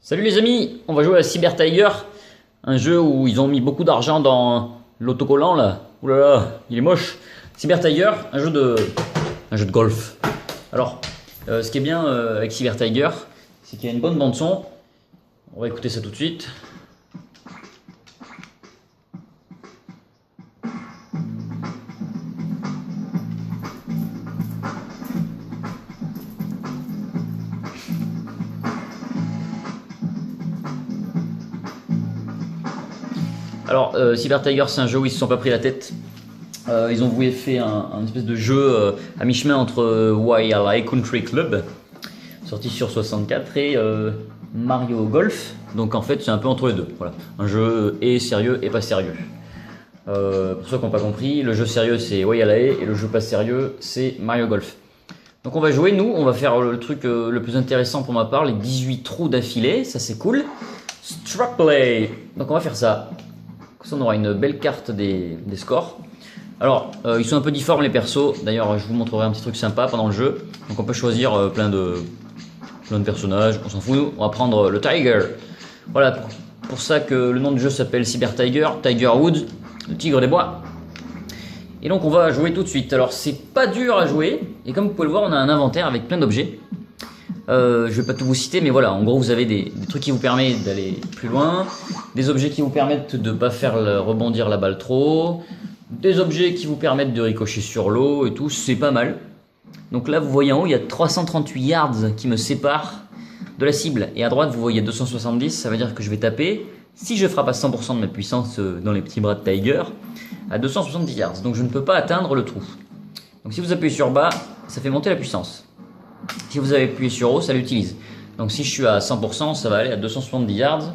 Salut les amis, on va jouer à Cyber Tiger, un jeu où ils ont mis beaucoup d'argent dans l'autocollant là. Ouh là là, il est moche. Cyber Tiger, un jeu de golf. Alors, ce qui est bien avec Cyber Tiger, c'est qu'il y a une bonne bande son. On va écouter ça tout de suite. Alors, Cyber Tiger, c'est un jeu où ils se sont pas pris la tête. Ils ont voulu faire un espèce de jeu à mi-chemin entre YLA Country Club, sorti sur 64, et Mario Golf. Donc en fait, c'est un peu entre les deux. Voilà, un jeu est sérieux et pas sérieux. Pour ceux qui n'ont pas compris, le jeu sérieux c'est YLA et le jeu pas sérieux c'est Mario Golf. Donc on va jouer, nous, on va faire le truc le plus intéressant pour ma part, les 18 trous d'affilée, ça c'est cool. Struck play. Donc on va faire ça. On aura une belle carte des scores. Alors, ils sont un peu difformes les persos. D'ailleurs, je vous montrerai un petit truc sympa pendant le jeu. Donc, on peut choisir plein de personnages. On s'en fout. On va prendre le Tiger. Voilà, pour ça que le nom du jeu s'appelle Cyber Tiger. Tiger Woods, le tigre des bois. Et donc, on va jouer tout de suite. Alors, c'est pas dur à jouer. Et comme vous pouvez le voir, on a un inventaire avec plein d'objets. Je vais pas tout vous citer, mais voilà, en gros vous avez des trucs qui vous permettent d'aller plus loin, des objets qui vous permettent de ne pas faire rebondir la balle trop, des objets qui vous permettent de ricocher sur l'eau et tout, c'est pas mal. Donc là vous voyez en haut, il y a 338 yards qui me séparent de la cible, et à droite vous voyez 270, ça veut dire que je vais taper, si je frappe à 100% de ma puissance dans les petits bras de Tiger, à 270 yards, donc je ne peux pas atteindre le trou. Donc si vous appuyez sur bas, ça fait monter la puissance. Si vous avez appuyé sur haut, ça l'utilise. Donc si je suis à 100%, ça va aller à 270 yards,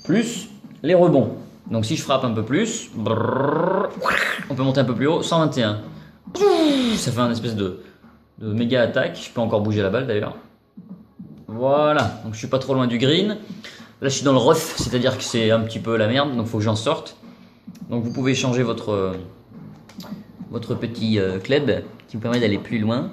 plus les rebonds. Donc si je frappe un peu plus, on peut monter un peu plus haut, 121. Ça fait un espèce de méga attaque. Je peux encore bouger la balle d'ailleurs. Voilà, donc je suis pas trop loin du green. Là je suis dans le rough, c'est-à-dire que c'est un petit peu la merde, donc il faut que j'en sorte. Donc vous pouvez changer votre petit club qui vous permet d'aller plus loin.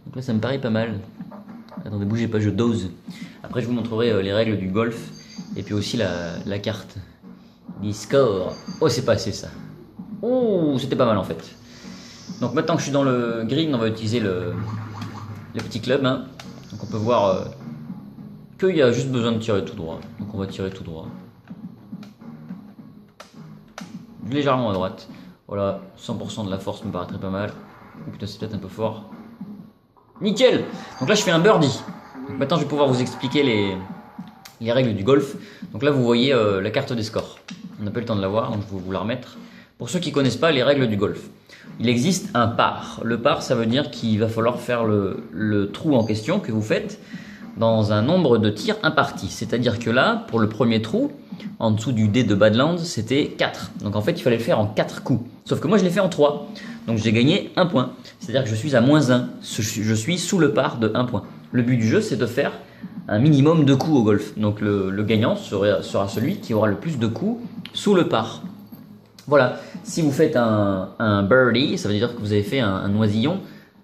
Donc là ça me paraît pas mal. Attendez, bougez pas, je dose. Après je vous montrerai les règles du golf et puis aussi la carte. Les scores. Oh, c'est pas assez ça. Oh, c'était pas mal en fait. Donc maintenant que je suis dans le green, on va utiliser le petit club. Hein. Donc on peut voir qu'il y a juste besoin de tirer tout droit. Donc on va tirer tout droit. Légèrement à droite. Voilà, 100% de la force me paraîtrait pas mal. Oh, putain, c'est peut-être un peu fort. Nickel. Donc là je fais un birdie. Donc maintenant je vais pouvoir vous expliquer les règles du golf. Donc là vous voyez la carte des scores. On n'a pas eu le temps de la voir, donc je vais vous la remettre. Pour ceux qui ne connaissent pas les règles du golf, il existe un par. Le par, ça veut dire qu'il va falloir faire le trou en question que vous faites dans un nombre de tirs imparti. C'est-à-dire que là, pour le premier trou, en dessous du dé de Badlands, c'était 4. Donc en fait, il fallait le faire en 4 coups. Sauf que moi, je l'ai fait en 3. Donc j'ai gagné 1 point. C'est-à-dire que je suis à -1. Je suis sous le par de 1 point. Le but du jeu, c'est de faire un minimum de coups au golf. Donc le gagnant sera celui qui aura le plus de coups sous le par. Voilà. Si vous faites un birdie, ça veut dire que vous avez fait un oisillon,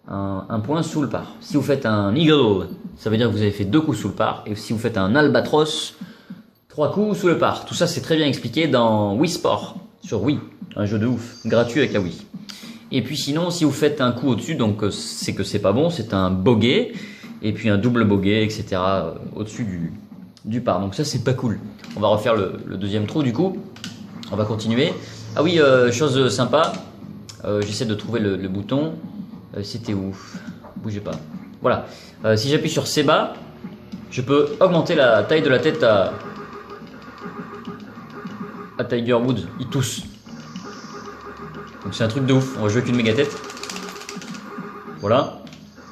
un point sous le par. Si vous faites un eagle, ça veut dire que vous avez fait 2 coups sous le par. Et si vous faites un albatros, 3 coups sous le par. Tout ça, c'est très bien expliqué dans Wii Sport, sur Wii. Un jeu de ouf, gratuit avec la Wii. Et puis sinon, si vous faites un coup au-dessus, donc c'est que c'est pas bon, c'est un bogey. Et puis un double bogey, etc. Au-dessus du par. Donc ça, c'est pas cool. On va refaire le deuxième trou du coup. On va continuer. Ah oui, chose sympa. J'essaie de trouver le bouton. C'était où? Bougez pas. Voilà. Si j'appuie sur C bas, je peux augmenter la taille de la tête à Tiger Woods. Il tousse. Donc c'est un truc de ouf. On va jouer avec une méga tête. Voilà.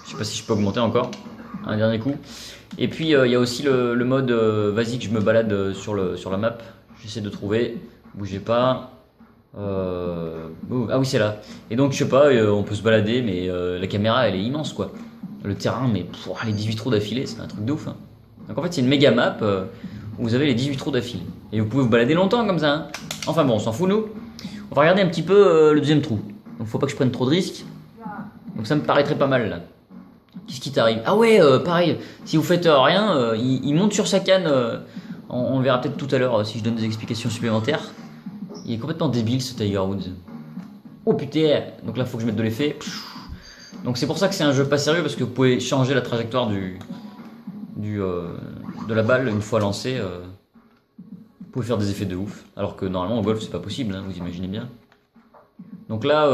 Je sais pas si je peux augmenter encore. Un dernier coup. Et puis il y a aussi le mode vas-y que je me balade sur la map. J'essaie de trouver. Bougez pas. Ah oui, c'est là. Et donc je sais pas, on peut se balader, mais la caméra elle est immense quoi. Le terrain, mais les 18 trous d'affilée, c'est un truc de ouf. Hein. Donc en fait c'est une méga map où vous avez les 18 trous d'affilée. Et vous pouvez vous balader longtemps comme ça. Hein. Enfin bon, on s'en fout nous. On va regarder un petit peu le deuxième trou. Donc faut pas que je prenne trop de risques. Donc ça me paraîtrait pas mal là. Qu'est-ce qui t'arrive? Ah ouais, pareil, si vous faites rien, il monte sur sa canne. On le verra peut-être tout à l'heure si je donne des explications supplémentaires. Il est complètement débile ce Tiger Woods. Oh putain! Donc là, il faut que je mette de l'effet. Donc c'est pour ça que c'est un jeu pas sérieux parce que vous pouvez changer la trajectoire de la balle une fois lancée. Vous pouvez faire des effets de ouf. Alors que normalement au golf c'est pas possible, hein, vous imaginez bien. Donc là,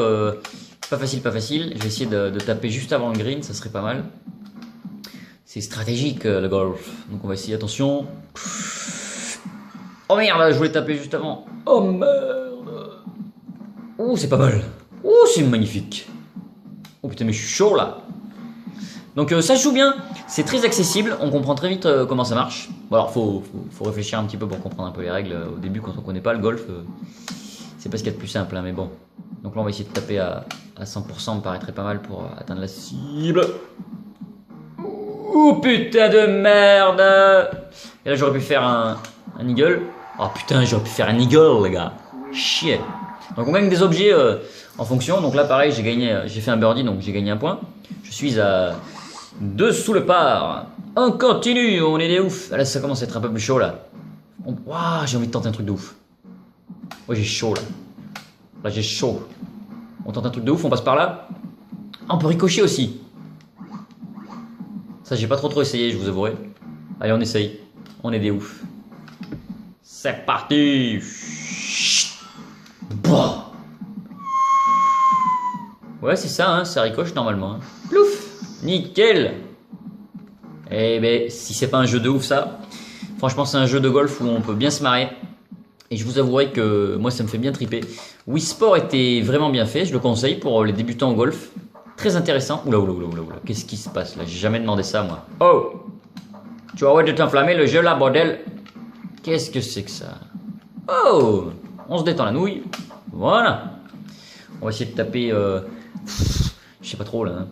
pas facile, pas facile. Je vais essayer de taper juste avant le green, ça serait pas mal. C'est stratégique le golf. Donc on va essayer, attention. Oh merde, je voulais taper juste avant. Oh merde. Oh, c'est pas mal. Oh, c'est magnifique. Oh putain, mais je suis chaud là. Donc ça se joue bien, c'est très accessible, on comprend très vite comment ça marche. Bon alors faut réfléchir un petit peu pour comprendre un peu les règles. Au début quand on connaît pas le golf, c'est pas ce qu'il y a de plus simple, hein, mais bon. Donc là on va essayer de taper à 100%, me paraîtrait pas mal pour atteindre la cible. Oh putain de merde. Et là j'aurais pu faire un eagle. Oh putain, j'aurais pu faire un eagle les gars. Chier. Donc on gagne des objets en fonction. Donc là pareil, j'ai fait un birdie, donc j'ai gagné un point. Je suis à 2 sous le par. On continue, on est des ouf. Là ça commence à être un peu plus chaud là. Waouh, j'ai envie de tenter un truc de ouf. Ouais, j'ai chaud là. Là j'ai chaud. On tente un truc de ouf, on passe par là. Ah, on peut ricocher aussi. Ça j'ai pas trop essayé, je vous avouerai. Allez, on essaye. On est des ouf. C'est parti. Bah. Ouais, c'est ça, hein, ça ricoche normalement. Hein. Plouf. Nickel. Eh ben, si c'est pas un jeu de ouf ça, franchement c'est un jeu de golf où on peut bien se marrer. Et je vous avouerai que moi ça me fait bien triper. Wii Sport était vraiment bien fait, je le conseille pour les débutants au golf. Très intéressant. Oula, qu'est-ce qui se passe là? J'ai jamais demandé ça moi. Oh, tu arrêtes de t'enflammer le jeu là, bordel. Qu'est-ce que c'est que ça? Oh, on se détend la nouille. Voilà. On va essayer de taper... je sais pas trop là. Hein.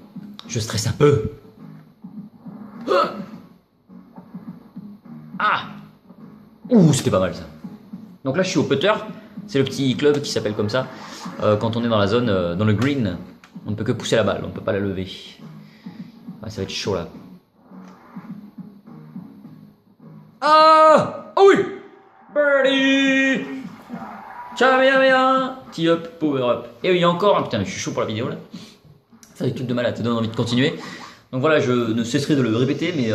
Je stresse un peu. Ah. Ouh, c'était pas mal ça. Donc là je suis au putter. C'est le petit club qui s'appelle comme ça. Quand on est dans la zone, dans le green, on ne peut que pousser la balle, on ne peut pas la lever. Ah, ça va être chaud là. Ah. Oh oui. Birdie. Ciao, bien. Tee up, power up. Et oui, il y a encore un... Putain, je suis chaud pour la vidéo là. Ça fait des trucs de malade, ça donne envie de continuer. Donc voilà, je ne cesserai de le répéter, mais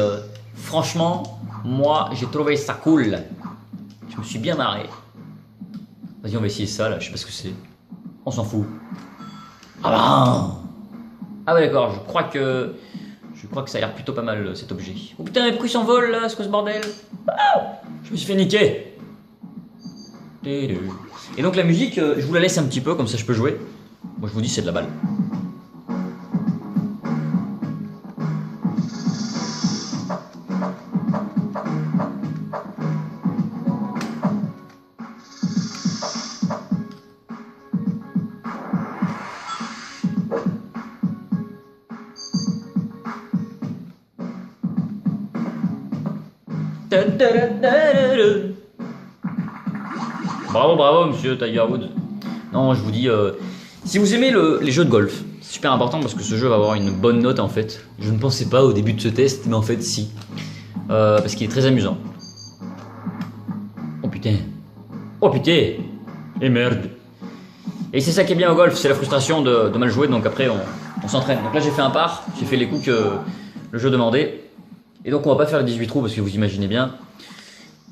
franchement, moi, j'ai trouvé ça cool. Je me suis bien marré. Vas-y, on va essayer ça là, je sais pas ce que c'est. On s'en fout. Ah bah. Ah ouais, d'accord, je crois que ça a l'air plutôt pas mal cet objet. Oh putain, mais pourquoi il s'envole là, c'est quoi ce bordel? Ah, je me suis fait niquer. Et donc la musique, je vous la laisse un petit peu, comme ça je peux jouer. Moi je vous dis, c'est de la balle. Bravo, monsieur Tiger Woods. Non, je vous dis, si vous aimez les jeux de golf, c'est super important parce que ce jeu va avoir une bonne note en fait. Je ne pensais pas au début de ce test, mais en fait, si. Parce qu'il est très amusant. Oh putain. Oh putain. Et merde. Et c'est ça qui est bien au golf, c'est la frustration de mal jouer, donc après on s'entraîne. Donc là, j'ai fait un par, j'ai fait les coups que le jeu demandait. Et donc on va pas faire les 18 trous parce que vous imaginez bien.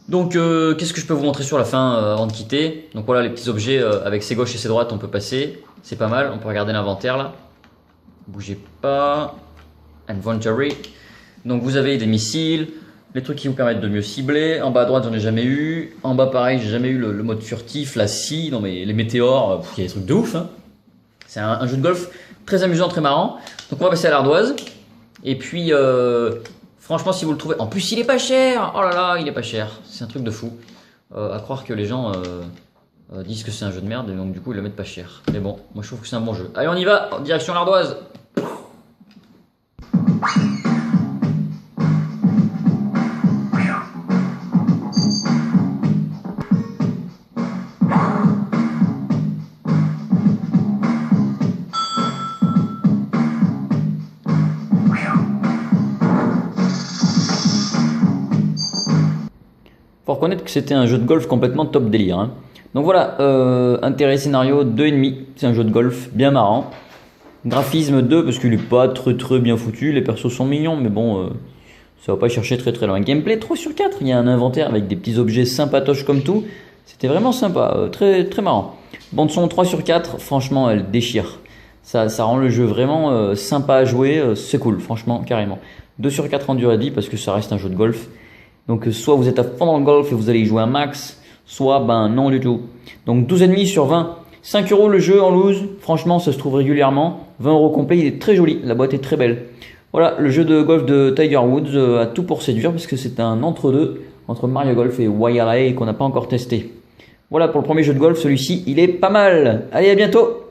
Donc qu'est-ce que je peux vous montrer sur la fin avant de quitter? Donc voilà les petits objets avec ses gauches et ses droites on peut passer. C'est pas mal, on peut regarder l'inventaire là. Bougez pas. Inventory. Donc vous avez des missiles, les trucs qui vous permettent de mieux cibler. En bas à droite j'en ai jamais eu. En bas pareil j'ai jamais eu le mode furtif, la scie, non mais les météores, il y a des trucs de ouf. Hein. C'est un jeu de golf très amusant, très marrant. Donc on va passer à l'ardoise. Et puis... franchement, si vous le trouvez... En plus, il est pas cher. Oh là là, il est pas cher. C'est un truc de fou. À croire que les gens disent que c'est un jeu de merde et donc du coup, ils le mettent pas cher. Mais bon, moi je trouve que c'est un bon jeu. Allez, on y va. Direction l'ardoise. Faut reconnaître que c'était un jeu de golf complètement top délire, hein. Donc voilà, intérêt scénario 2,5. C'est un jeu de golf bien marrant. Graphisme 2 parce qu'il est pas très bien foutu. Les persos sont mignons, mais bon, ça va pas chercher très loin. Gameplay 3 sur 4. Il y a un inventaire avec des petits objets sympatoches comme tout. C'était vraiment sympa, très marrant. Bande son 3 sur 4. Franchement, elle déchire. Ça rend le jeu vraiment sympa à jouer. C'est cool, franchement, carrément. 2 sur 4 en durée de vie parce que ça reste un jeu de golf. Donc soit vous êtes à fond dans le golf et vous allez y jouer un max, soit ben non du tout. Donc 12,5 sur 20. 5 € le jeu en loose. Franchement, ça se trouve régulièrement. 20 € complet, il est très joli. La boîte est très belle. Voilà, le jeu de golf de Tiger Woods a tout pour séduire parce que c'est un entre-deux entre Mario Golf et YLA qu'on n'a pas encore testé. Voilà pour le premier jeu de golf. Celui-ci, il est pas mal. Allez, à bientôt!